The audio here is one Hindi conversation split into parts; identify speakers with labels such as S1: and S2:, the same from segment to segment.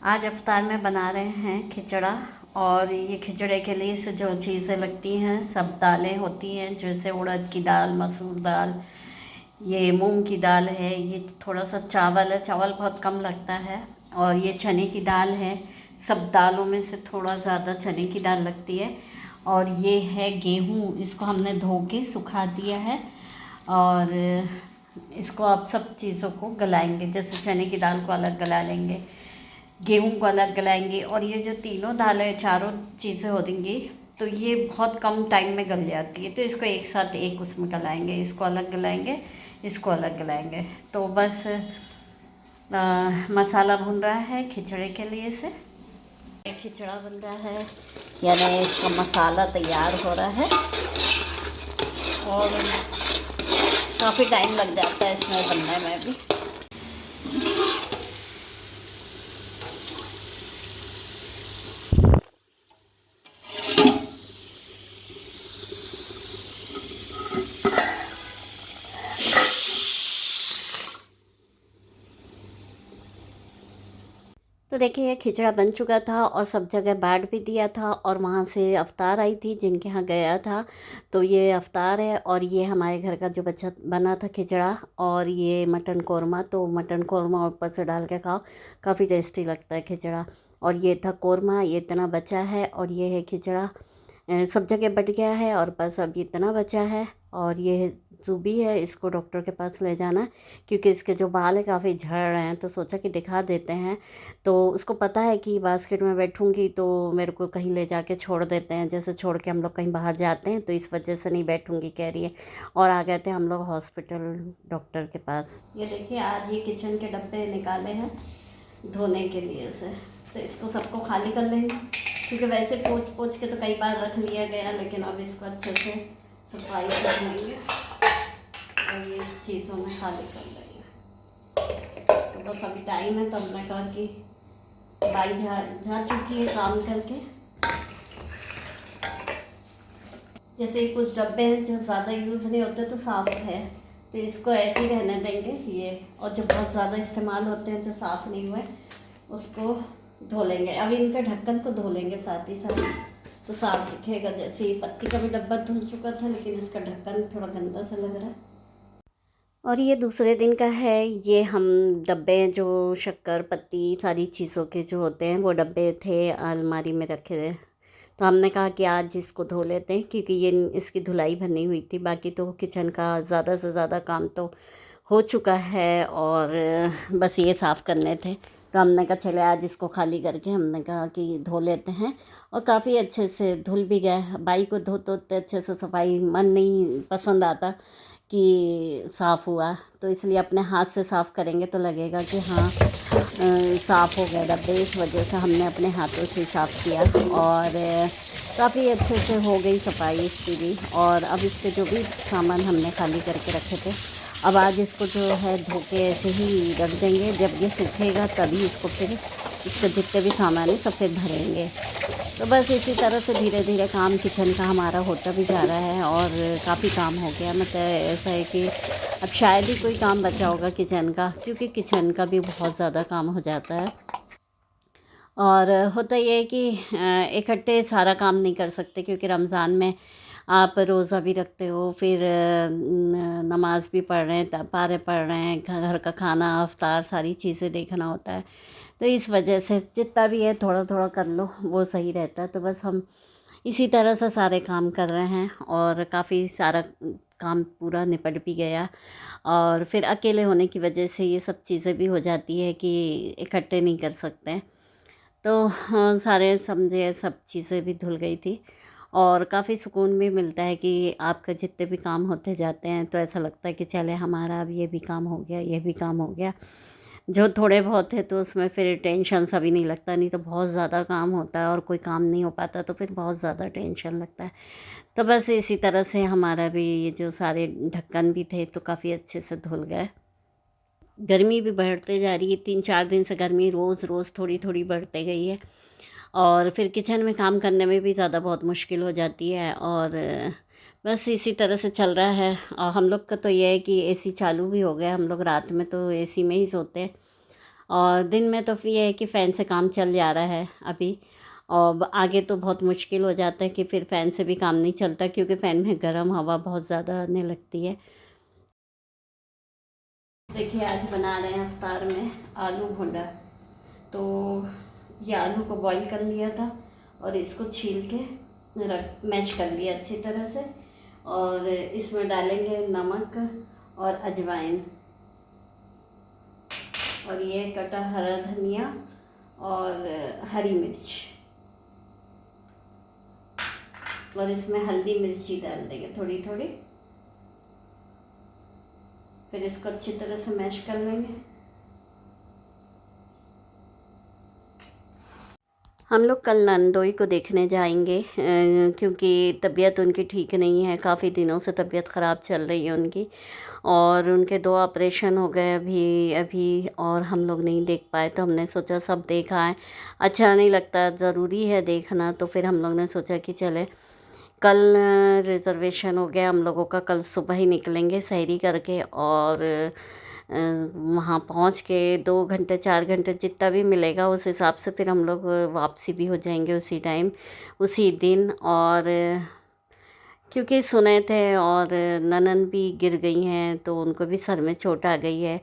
S1: आज अफ्तार में बना रहे हैं खिचड़ा। और ये खिचड़े के लिए से जो चीज़ें लगती हैं सब दालें होती हैं, जैसे उड़द की दाल, मसूर दाल, ये मूंग की दाल है, ये थोड़ा सा चावल है, चावल बहुत कम लगता है, और ये चने की दाल है। सब दालों में से थोड़ा ज़्यादा चने की दाल लगती है। और ये है गेहूँ, इसको हमने धो के सुखा दिया है। और इसको आप सब चीज़ों को गलाएंगे, जैसे चने की दाल को अलग गला लेंगे, गेहूं को अलग गलाएंगे, और ये जो तीनों दालें चारों चीज़ें हो देंगी तो ये बहुत कम टाइम में गल जाती है। तो इसको एक साथ एक उसमें गलाएंगे, इसको अलग गलाएंगे, इसको अलग गलाएंगे। तो बस मसाला भून रहा है खिचड़े के लिए से। खिचड़ा बन रहा है, यानी इसका मसाला तैयार हो रहा है। और काफ़ी टाइम लग जाता है इसमें बनने में भी। तो देखिए ये खिचड़ा बन चुका था और सब जगह बाँट भी दिया था, और वहाँ से अवतार आई थी जिनके यहाँ गया था। तो ये अवतार है, और ये हमारे घर का जो बचा बना था खिचड़ा, और ये मटन कौरमा। तो मटन कौरमा ऊपर से डाल के खाओ, काफ़ी टेस्टी लगता है खिचड़ा। और ये था कौरमा, ये इतना बचा है, और ये है खिचड़ा। सब जगह बट गया है और बस अब इतना बचा है। और ये ज़ूबी है, इसको डॉक्टर के पास ले जाना है, क्योंकि इसके जो बाल है काफ़ी झड़ रहे हैं, तो सोचा कि दिखा देते हैं। तो उसको पता है कि बास्केट में बैठूंगी तो मेरे को कहीं ले जाके छोड़ देते हैं, जैसे छोड़ के हम लोग कहीं बाहर जाते हैं, तो इस वजह से नहीं बैठूंगी कह रही है। और आ गए थे हम लोग हॉस्पिटल डॉक्टर के पास। ये देखिए आज ये किचन के डब्बे निकाले हैं धोने के लिए से, तो इसको सबको खाली कर लेंगे, क्योंकि वैसे पोंछ पोंछ के तो कई बार रख लिया गया, लेकिन अब इसको अच्छे से सफाई कर लेंगे और ये इस चीज़ों में खाली कर लेंगे। तो बस अभी टाइम है, तो हमने कहा कि बाई जा चुकी है काम करके। जैसे कुछ डब्बे हैं जो ज़्यादा यूज़ नहीं होते तो साफ़ है, तो इसको ऐसे ही रहने देंगे ये। और जो बहुत ज़्यादा इस्तेमाल होते हैं जो साफ़ नहीं हुए उसको धो लेंगे। अभी इनके ढक्कन को धो लेंगे साथ ही साथ, तो साफ दिखेगा। जैसे ये पत्ती का भी डब्बा धुल चुका था, लेकिन इसका ढक्कन थोड़ा गंदा सा लग रहा है। और ये दूसरे दिन का है। ये हम डब्बे जो शक्कर पत्ती सारी चीज़ों के जो होते हैं वो डब्बे थे अलमारी में रखे थे, तो हमने कहा कि आज इसको धो लेते हैं, क्योंकि ये इसकी धुलाई भरनी हुई थी। बाकी तो किचन का ज़्यादा से ज़्यादा काम तो हो चुका है, और बस ये साफ़ करने थे। तो हमने कहा चले आज इसको खाली करके हमने कहा कि धो लेते हैं। और काफ़ी अच्छे से धुल भी गया। बाई को धोते होते अच्छे से सफाई मन नहीं पसंद आता कि साफ़ हुआ, तो इसलिए अपने हाथ से साफ़ करेंगे तो लगेगा कि हाँ साफ़ हो गए डब्बे। इस वजह से हमने अपने हाथों से साफ़ किया, और काफ़ी अच्छे से हो गई सफाई इसकी भी। और अब इसके जो भी सामान हमने खाली करके रखे थे, अब आज इसको जो है धो के ऐसे ही रख देंगे। जब ये सूखेगा तभी इसको फिर इसके जितने भी सामान है सब फिर भरेंगे। तो बस इसी तरह से धीरे धीरे काम किचन का हमारा होता भी जा रहा है, और काफ़ी काम हो गया। मतलब ऐसा है कि अब शायद ही कोई काम बचा होगा किचन का, क्योंकि किचन का भी बहुत ज़्यादा काम हो जाता है। और होता ये है कि इकट्ठे सारा काम नहीं कर सकते, क्योंकि रमज़ान में आप रोज़ा भी रखते हो, फिर नमाज भी पढ़ रहे हैं, पारे पढ़ रहे हैं, घर का खाना अफ्तार सारी चीज़ें देखना होता है। तो इस वजह से जितना भी है थोड़ा थोड़ा कर लो, वो सही रहता है। तो बस हम इसी तरह से सारे काम कर रहे हैं, और काफ़ी सारा काम पूरा निपट भी गया। और फिर अकेले होने की वजह से ये सब चीज़ें भी हो जाती है कि इकट्ठे नहीं कर सकते। तो हाँ, सारे समझे सब चीज़ें भी धुल गई थी, और काफ़ी सुकून भी मिलता है कि आपके जितने भी काम होते जाते हैं तो ऐसा लगता है कि चले हमारा अब ये भी काम हो गया, ये भी काम हो गया। जो थोड़े बहुत है तो उसमें फिर टेंशन सा भी नहीं लगता, नहीं तो बहुत ज़्यादा काम होता है और कोई काम नहीं हो पाता तो फिर बहुत ज़्यादा टेंशन लगता है। तो बस इसी तरह से हमारा भी ये जो सारे ढक्कन भी थे तो काफ़ी अच्छे से धुल गए। गर्मी भी बढ़ते जा रही है, 3-4 दिन से गर्मी रोज़ रोज़ थोड़ी थोड़ी बढ़ते गई है, और फिर किचन में काम करने में भी ज़्यादा बहुत मुश्किल हो जाती है। और बस इसी तरह से चल रहा है। और हम लोग का तो ये है कि एसी चालू भी हो गया, हम लोग रात में तो एसी में ही सोते हैं। और दिन में तो फिर ये है कि फ़ैन से काम चल जा रहा है अभी, और आगे तो बहुत मुश्किल हो जाता है कि फिर फ़ैन से भी काम नहीं चलता, क्योंकि फ़ैन में गर्म हवा बहुत ज़्यादा आने लगती है। देखिए आज बना रहे हैं अफ्तार में आलू भुंडा। तो ये आलू को बॉईल कर लिया था और इसको छील के रख मैश कर लिया अच्छी तरह से, और इसमें डालेंगे नमक और अजवाइन, और ये कटा हरा धनिया और हरी मिर्च, और इसमें हल्दी मिर्ची डाल देंगे थोड़ी थोड़ी। फिर इसको अच्छी तरह से मैश कर लेंगे। हम लोग कल नंदोई को देखने जाएंगे, क्योंकि तबीयत उनकी ठीक नहीं है, काफ़ी दिनों से तबीयत ख़राब चल रही है उनकी, और उनके 2 ऑपरेशन हो गए अभी अभी, और हम लोग नहीं देख पाए। तो हमने सोचा सब देखा है, अच्छा नहीं लगता, ज़रूरी है देखना। तो फिर हम लोग ने सोचा कि चले कल रिज़र्वेशन हो गया हम लोगों का, कल सुबह ही निकलेंगे सहरी करके, और वहाँ पहुँच के 2 घंटे 4 घंटे जितना भी मिलेगा उस हिसाब से फिर हम लोग वापसी भी हो जाएंगे उसी टाइम उसी दिन। और क्योंकि सुने थे, और ननन भी गिर गई हैं तो उनको भी सर में चोट आ गई है,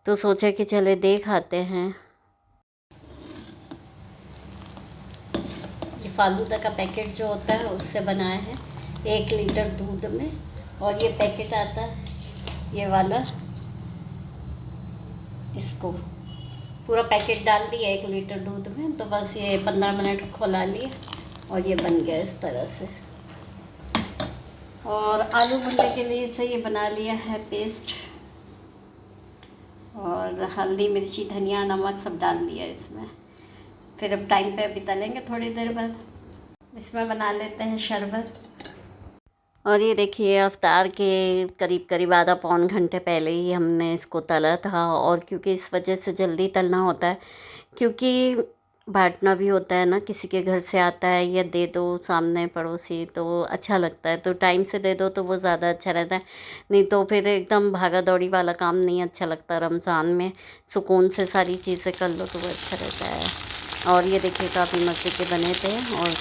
S1: तो सोचे कि चले देख आते हैं। ये फालूदा का पैकेट जो होता है उससे बनाया है, 1 लीटर दूध में, और ये पैकेट आता है ये वाला, इसको पूरा पैकेट डाल दिया 1 लीटर दूध में, तो बस ये 15 मिनट खोला लिए और ये बन गया इस तरह से। और आलू भुनने के लिए से ये बना लिया है पेस्ट, और हल्दी मिर्ची धनिया नमक सब डाल दिया इसमें। फिर अब टाइम पे अभी तलेंगे थोड़ी देर बाद। इसमें बना लेते हैं शरबत। और ये देखिए अफ्तार के करीब करीब आधा पौन घंटे पहले ही हमने इसको तला था, और क्योंकि इस वजह से जल्दी तलना होता है, क्योंकि बांटना भी होता है ना, किसी के घर से आता है या दे दो सामने पड़ोसी तो अच्छा लगता है, तो टाइम से दे दो तो वो ज़्यादा अच्छा रहता है, नहीं तो फिर एकदम भागा दौड़ी वाला काम नहीं अच्छा लगता। रमज़ान में सुकून से सारी चीज़ें कर लो तो वो अच्छा रहता है। और ये देखिए काफ़ी मज़े के बने थे। और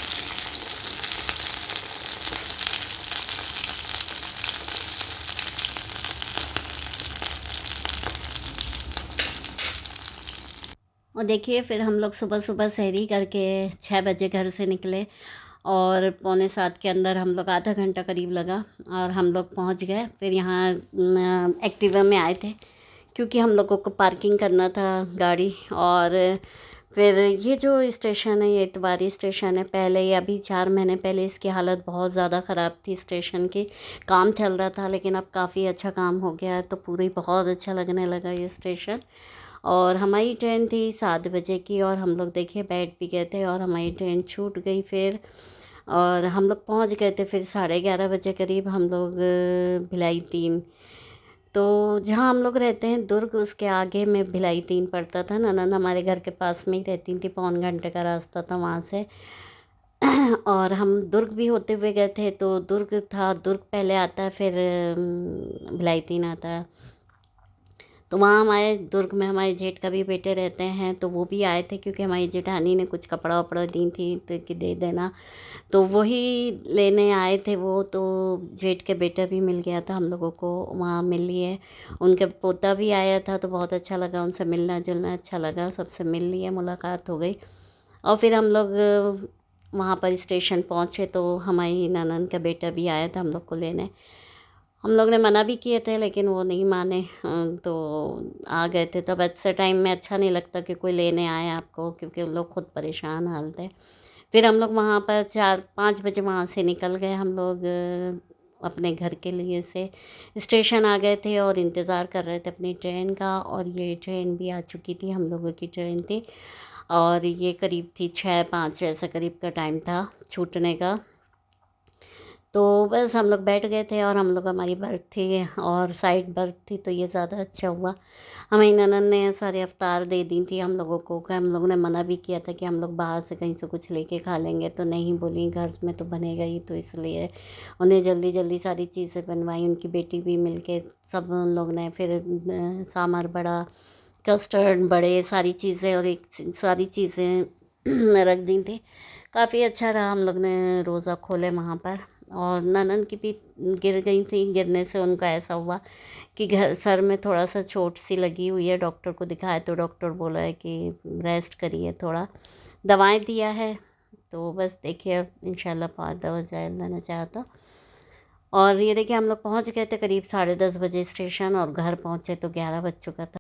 S1: देखिए फिर हम लोग सुबह सुबह सहरी करके 6 बजे घर से निकले, और 6:45 के अंदर हम लोग आधा घंटा करीब लगा और हम लोग पहुंच गए। फिर यहाँ एक्टिवा में आए थे, क्योंकि हम लोगों को पार्किंग करना था गाड़ी। और फिर ये जो स्टेशन है ये इतवारी स्टेशन है, पहले ये अभी 4 महीने पहले इसकी हालत बहुत ज़्यादा ख़राब थी स्टेशन की, काम चल रहा था, लेकिन अब काफ़ी अच्छा काम हो गया है, तो पूरी बहुत अच्छा लगने लगा ये स्टेशन। और हमारी ट्रेन थी 7 बजे की, और हम लोग देखिए बैठ भी गए थे, और हमारी ट्रेन छूट गई फिर। और हम लोग पहुंच गए थे फिर 11:30 बजे करीब हम लोग भिलाई 3। तो जहाँ हम लोग रहते हैं दुर्ग, उसके आगे में भिलाई 3 पड़ता था। ननद हमारे घर के पास में ही रहती थी, पौन घंटे का रास्ता था वहाँ से। और हम दुर्ग भी होते हुए गए थे, तो दुर्ग था, दुर्ग पहले आता है, फिर भिलाई 3 आता है। तो वहाँ हमारे दुर्ग में हमारे जेठ का भी बेटे रहते हैं, तो वो भी आए थे, क्योंकि हमारी जेठानी ने कुछ कपड़ा वपड़ा दी थी तो कि दे देना, तो वही लेने आए थे वो। तो जेठ के बेटा भी मिल गया था हम लोगों को, वहाँ मिल लिए। उनके पोता भी आया था, तो बहुत अच्छा लगा, उनसे मिलना जुलना अच्छा लगा, सबसे मिल लिए, मुलाकात हो गई। और फिर हम लोग वहाँ पर स्टेशन पहुँचे, तो हमारी ननद का बेटा भी आया था हम लोग को लेने। हम लोग ने मना भी किए थे, लेकिन वो नहीं माने, तो आ गए थे। तो अब ऐसे टाइम में अच्छा नहीं लगता कि कोई लेने आए आपको, क्योंकि उन लोग खुद परेशान हाल थे। फिर हम लोग वहाँ पर 4-5 बजे वहाँ से निकल गए हम लोग अपने घर के लिए से। स्टेशन आ गए थे और इंतज़ार कर रहे थे अपनी ट्रेन का, और ये ट्रेन भी आ चुकी थी, हम लोगों की ट्रेन थी, और ये करीब थी 6-5 ऐसा करीब का टाइम था छूटने का। तो बस हम लोग बैठ गए थे, और हम लोग हमारी बर्थ थी और साइड बर्थ थी, तो ये ज़्यादा अच्छा हुआ। हमारी ननद ने सारे अवतार दे दी थी हम लोगों को, कि हम लोगों ने मना भी किया था कि हम लोग बाहर से कहीं से कुछ लेके खा लेंगे, तो नहीं, बोली घर में तो बनेगा ही, तो इसलिए उन्हें जल्दी जल्दी सारी चीज़ें बनवाई। उनकी बेटी भी मिल के सब उन लोग ने फिर सांभर बड़ा कस्टर्ड बड़े सारी चीज़ें और एक सारी चीज़ें रख दी थी। काफ़ी अच्छा रहा, हम लोग ने रोज़ा खोले वहाँ पर। और ननद की भी गिर गई थी, गिरने से उनका ऐसा हुआ कि घर सर में थोड़ा सा चोट सी लगी हुई है। डॉक्टर को दिखाया तो डॉक्टर बोला है कि रेस्ट करिए थोड़ा, दवाएं दिया है। तो बस देखिए अब इंशाल्लाह फ़ायदा हो जाए, अल्लाह ने चाहा तो। और ये देखिए हम लोग पहुँच गए थे करीब 10:30 बजे स्टेशन, और घर पहुँचे तो 11 बज चुका था।